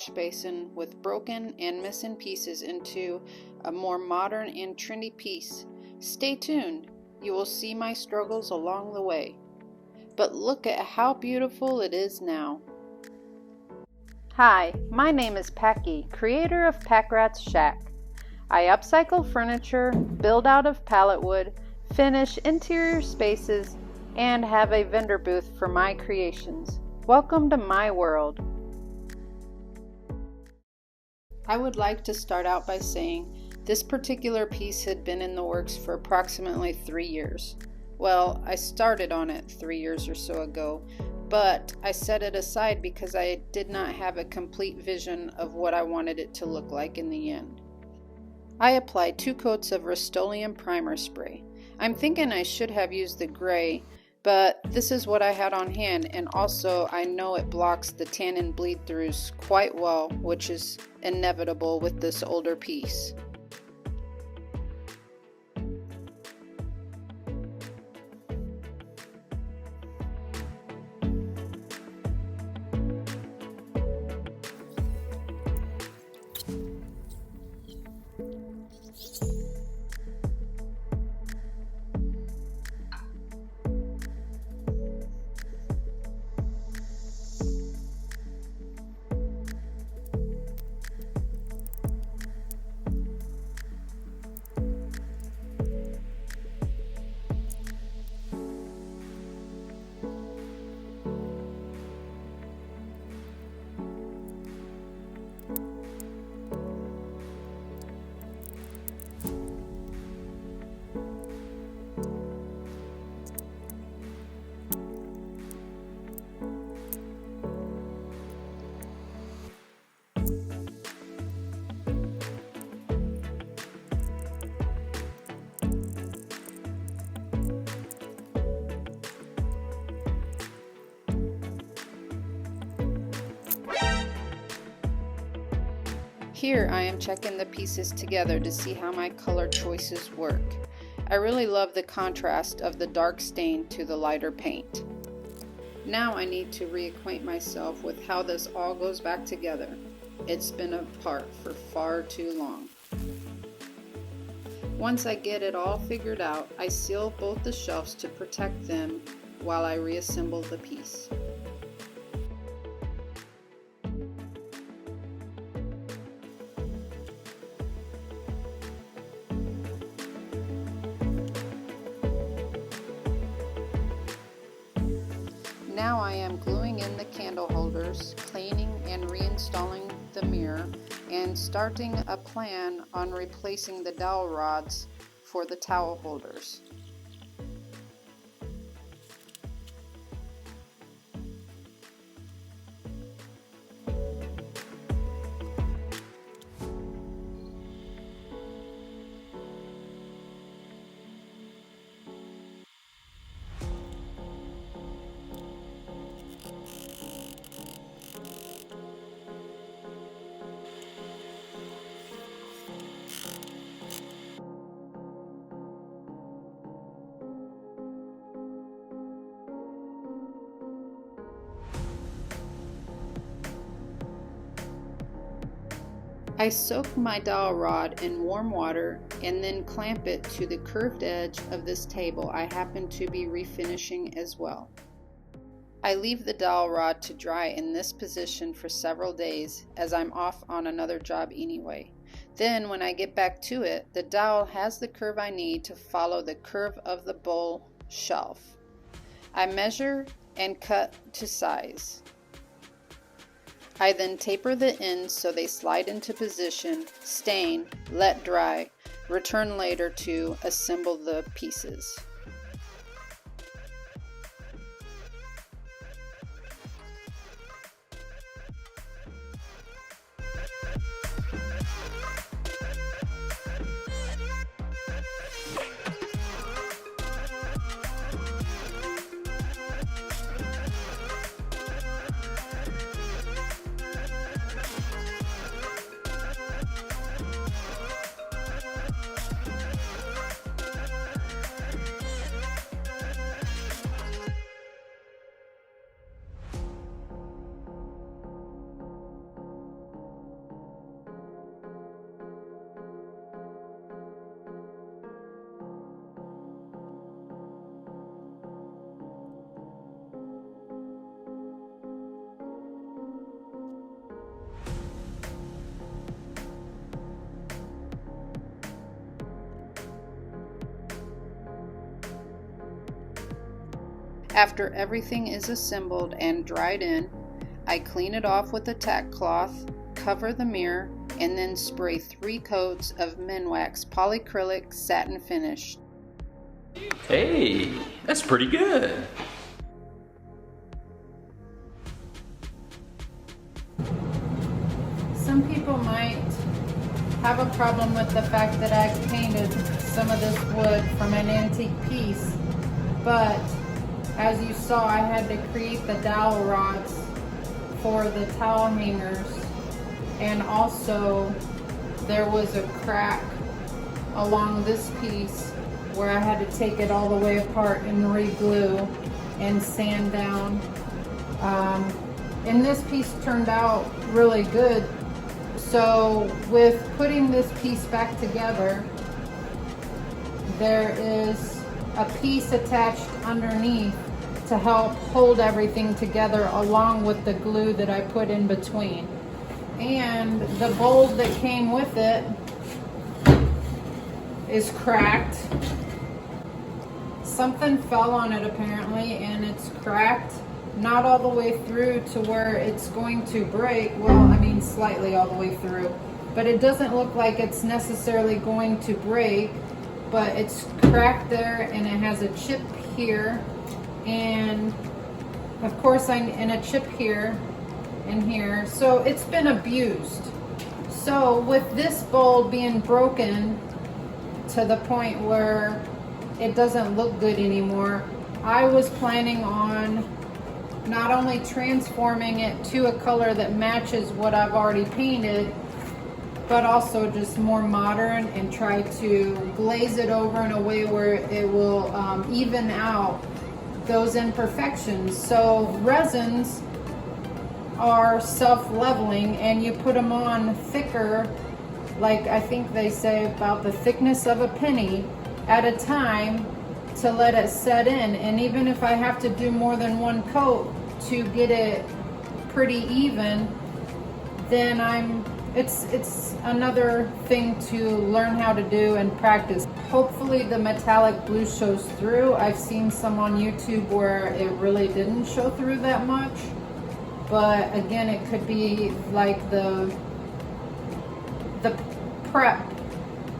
wash basin with broken and missing pieces into a more modern and trendy piece. Stay tuned, you will see my struggles along the way. But look at how beautiful it is now. Hi, my name is Packy, creator of Pack Rat's Shack. I upcycle furniture, build out of pallet wood, finish interior spaces, and have a vendor booth for my creations. Welcome to my world. I would like to start out by saying this particular piece had been in the works for approximately 3 years. Well, I started on it 3 years or so ago, but I set it aside because I did not have a complete vision of what I wanted it to look like in the end. I applied 2 coats of Rust-Oleum primer spray. I'm thinking I should have used the gray, but this is what I had on hand, and also I know it blocks the tannin bleed-throughs quite well, which is inevitable with this older piece. Here I am checking the pieces together to see how my color choices work. I really love the contrast of the dark stain to the lighter paint. Now I need to reacquaint myself with how this all goes back together. It's been apart for far too long. Once I get it all figured out, I seal both the shelves to protect them while I reassemble the piece. Now I am gluing in the candle holders, cleaning and reinstalling the mirror, and starting a plan on replacing the dowel rods for the towel holders. I soak my dowel rod in warm water and then clamp it to the curved edge of this table I happen to be refinishing as well. I leave the dowel rod to dry in this position for several days as I'm off on another job anyway. Then when I get back to it, the dowel has the curve I need to follow the curve of the bowl shelf. I measure and cut to size. I then taper the ends so they slide into position, stain, let dry, return later to assemble the pieces. After everything is assembled and dried in, I clean it off with a tack cloth, cover the mirror, and then spray 3 coats of Minwax polycrylic satin finish. Hey, that's pretty good. Some people might have a problem with the fact that I painted some of this wood from an antique piece, but as you saw, I had to create the dowel rods for the towel hangers, and also there was a crack along this piece where I had to take it all the way apart and re-glue and sand down. And this piece turned out really good. So with putting this piece back together, there is a piece attached underneath to help hold everything together along with the glue that I put in between. And the bowl that came with it is cracked. Something fell on it apparently, and it's cracked. Not all the way through to where it's going to break. Well, I mean slightly all the way through. But it doesn't look like it's necessarily going to break, but it's cracked there, and it has a chip here, and of course and a chip here and here. So it's been abused. So with this bowl being broken to the point where it doesn't look good anymore, I was planning on not only transforming it to a color that matches what I've already painted, but also just more modern, and try to glaze it over in a way where it will even out those imperfections. So resins are self-leveling, and you put them on thicker, like I think they say about the thickness of a penny at a time, to let it set in. And even if I have to do more than one coat to get it pretty even, then it's another thing to learn how to do and practice. Hopefully the metallic blue shows through. I've seen some on YouTube where it really didn't show through that much, but again, it could be like the prep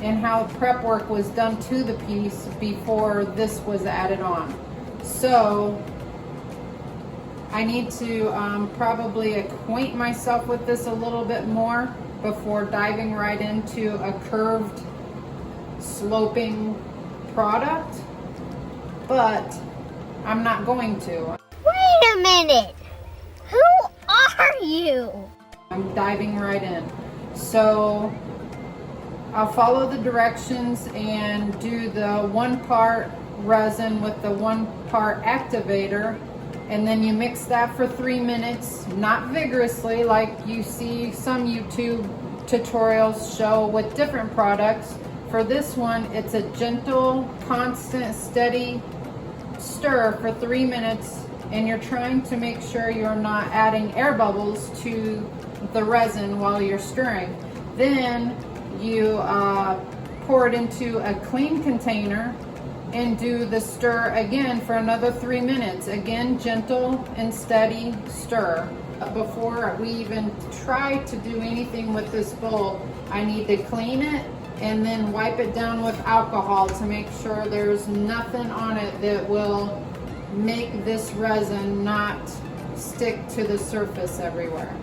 and how prep work was done to the piece before this was added on. So I need to probably acquaint myself with this a little bit more before diving right into a curved sloping product, but I'm not going to. Wait a minute! Who are you? I'm diving right in. So I'll follow the directions and do the 1 part resin with the 1 part activator, and then you mix that for 3 minutes, not vigorously like you see some YouTube tutorials show with different products. For this one, it's a gentle, constant, steady stir for 3 minutes, and you're trying to make sure you're not adding air bubbles to the resin while you're stirring. Then you pour it into a clean container and do the stir again for another 3 minutes. Again, gentle and steady stir. Before we even try to do anything with this bowl, I need to clean it and then wipe it down with alcohol to make sure there's nothing on it that will make this resin not stick to the surface everywhere.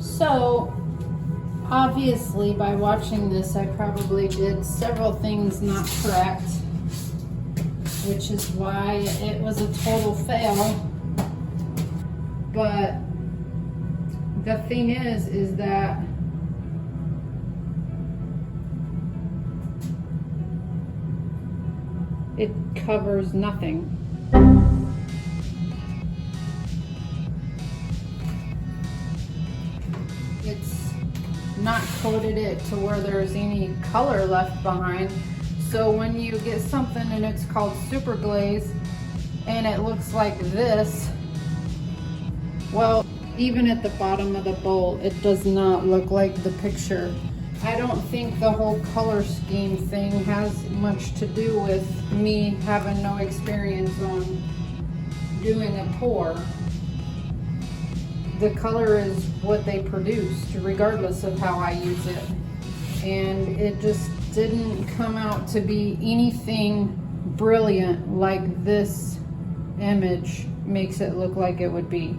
So, obviously, by watching this, I probably did several things not correct, which is why it was a total fail. But the thing is that it covers nothing. It's not coated it to where there's any color left behind. So when you get something and it's called super glaze and it looks like this, well, even at the bottom of the bowl, it does not look like the picture. I don't think the whole color scheme thing has much to do with me having no experience on doing a pour. The color is what they produced, regardless of how I use it. And it just didn't come out to be anything brilliant like this image makes it look like it would be.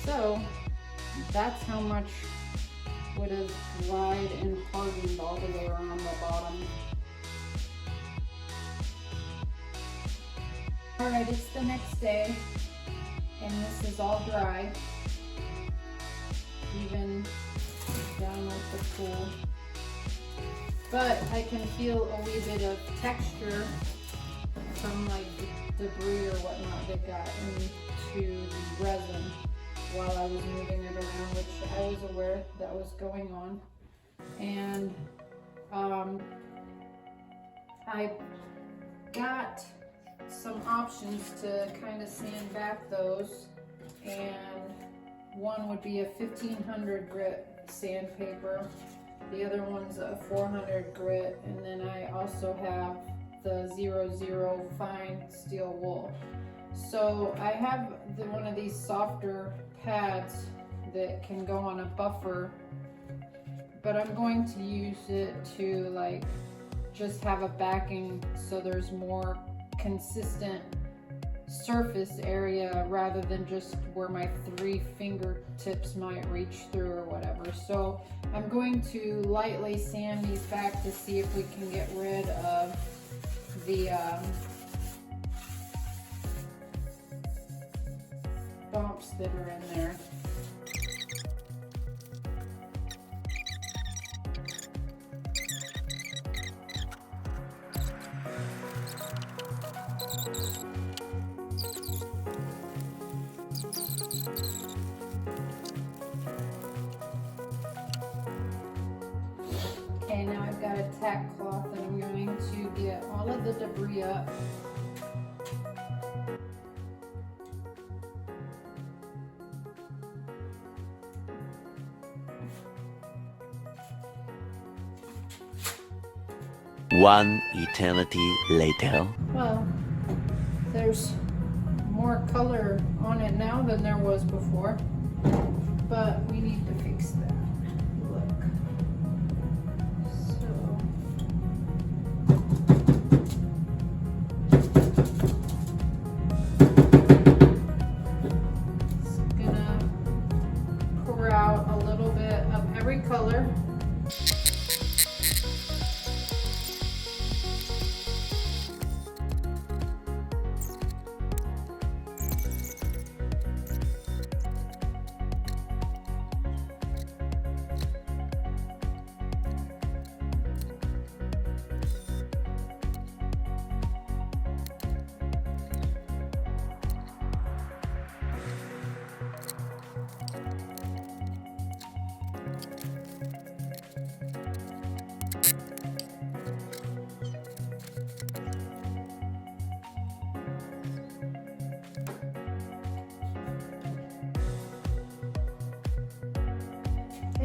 So that's how much would have dried and hardened all the way around the bottom. Alright, it's the next day and this is all dry, even down with the pool. But I can feel a wee bit of texture from like debris or whatnot that got into the resin while I was moving it around, which I was aware that was going on. And I got some options to kind of sand back those, and one would be a 1500 grit sandpaper, the other one's a 400 grit, and then I also have the 00 fine steel wool. So I have one of these softer pads that can go on a buffer, but I'm going to use it to like just have a backing so there's more consistent surface area rather than just where my 3 fingertips might reach through or whatever. So I'm going to lightly sand these back to see if we can get rid of the bumps that are in there. Okay, now I've got a tack cloth and I'm going to get all of the debris up. One eternity later. Well, there's more color on it now than there was before, but we need to fix that. Look. So. It's gonna pour out a little bit of every color.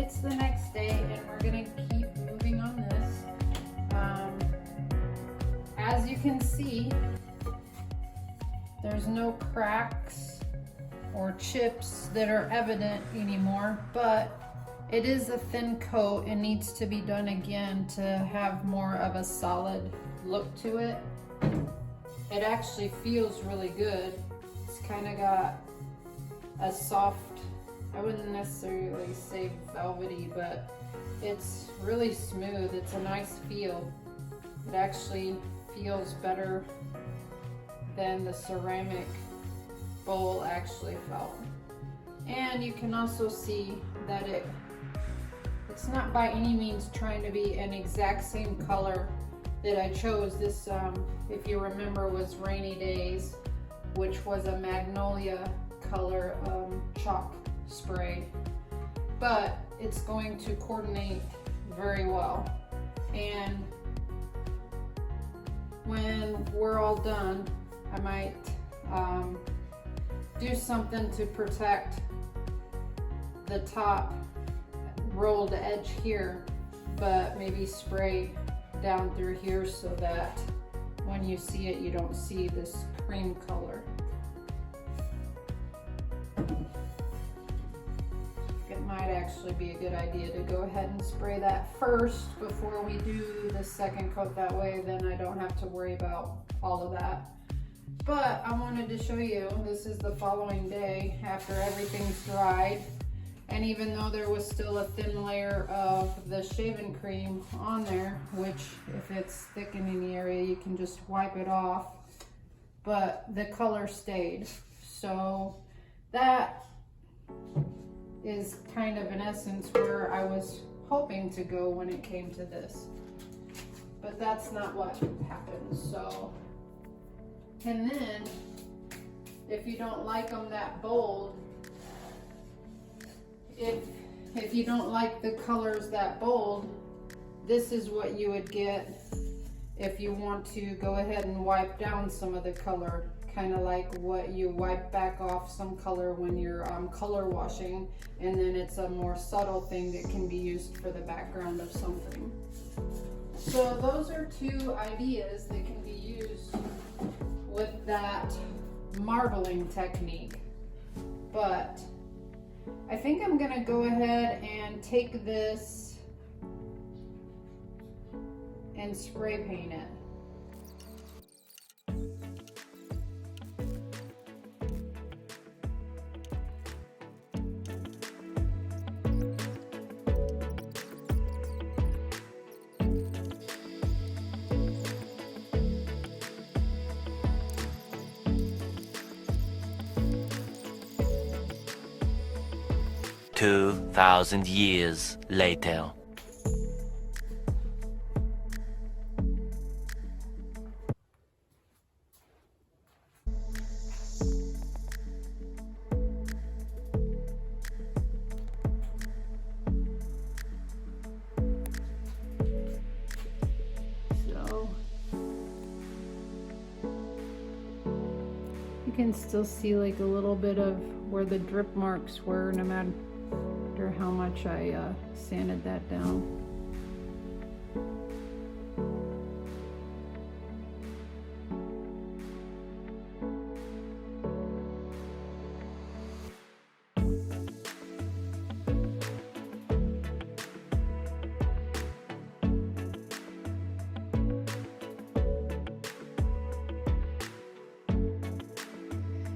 it's the next day and we're gonna keep moving on this. As you can see, there's no cracks or chips that are evident anymore, but it is a thin coat and needs to be done again to have more of a solid look to it. It actually feels really good. It's kind of got a soft, I wouldn't necessarily say velvety, but it's really smooth. It's a nice feel. It actually feels better than the ceramic bowl actually felt. And you can also see that it's not by any means trying to be an exact same color that I chose. This, if you remember, was Rainy Days, which was a magnolia color chalk spray, but it's going to coordinate very well. And when we're all done, I might do something to protect the top rolled edge here, but maybe spray down through here so that when you see it, you don't see this cream color. It might actually be a good idea to go ahead and spray that first before we do the second coat. That way then I don't have to worry about all of that. But I wanted to show you, this is the following day after everything's dried. And even though there was still a thin layer of the shaving cream on there, which if it's thick in any area, you can just wipe it off, but the color stayed. So that is kind of in essence where I was hoping to go when it came to this. But that's not what happened. So, and then if you don't like them that bold, if you don't like the colors that bold, this is what you would get if you want to go ahead and wipe down some of the color, kind of like what you wipe back off some color when you're color washing, and then it's a more subtle thing that can be used for the background of something. So those are two ideas that can be used with that marbling technique. But I think I'm gonna go ahead and take this and spray paint it. "2,000 years later." So you can still see like a little bit of where the drip marks were, no matter how much I sanded that down.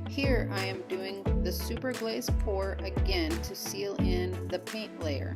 Here I am doing the super glaze pour again to seal in the paint layer.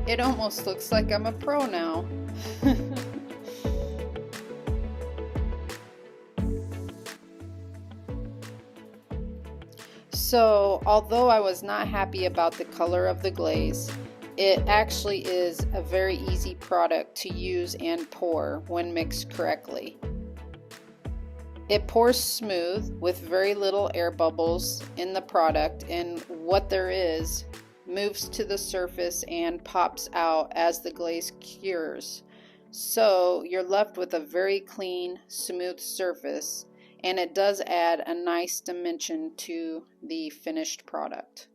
It almost looks like I'm a pro now. So, although I was not happy about the color of the glaze, It actually is a very easy product to use and pour when mixed correctly. It pours smooth with very little air bubbles in the product, and what there is moves to the surface and pops out as the glaze cures. So you're left with a very clean, smooth surface, and it does add a nice dimension to the finished product.